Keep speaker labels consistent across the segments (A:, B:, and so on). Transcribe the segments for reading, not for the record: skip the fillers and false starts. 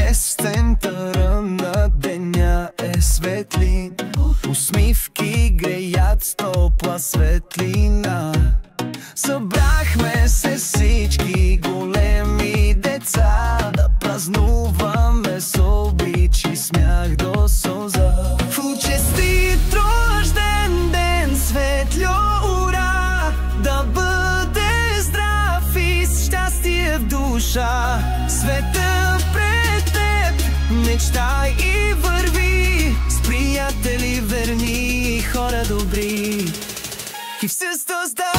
A: Днес центъра на деня е светлин, усмивки греят с топла светлина. Събрахме се всички големи деца, да празнуваме с обич и смях до сълза. Фу, честит рожден ден, светло, ура! Да бъде здрав и с щастие в душа. Света пред теб, мечтай и върви, с приятели верни и хора добри. И все създа.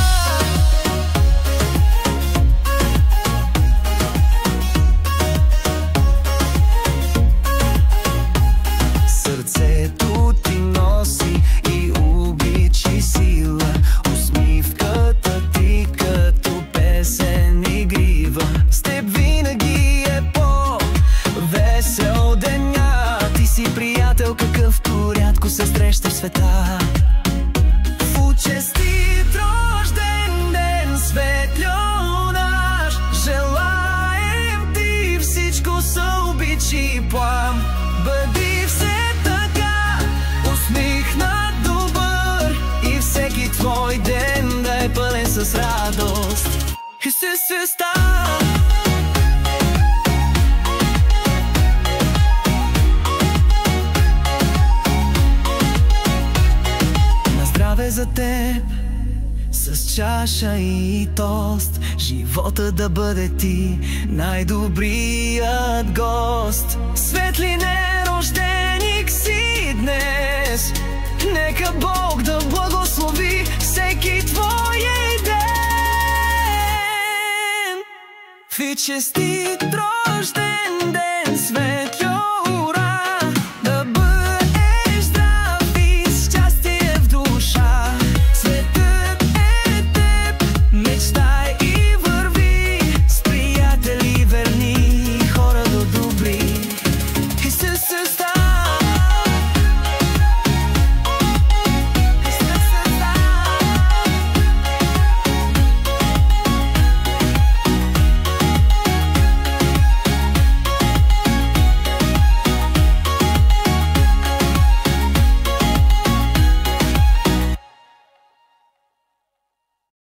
A: Сърцето ти носи и обич и сила, усмивката ти като песен игрива. С теб винаги е по-весел деня, ти си приятел, какъвто рядко се срещаш в света. Честит рожден ден, светло наш, желаем ти всичко с обич и плам. Бъди все така усмихнат, добър и всеки твой ден да е пълен с радост и се става. За теб с чаша и тост, живота да бъде ти най-добрият гост. Светлине, рожденик си днес, нека Бог да благослови всеки твой ден. И честит рожден ден, светло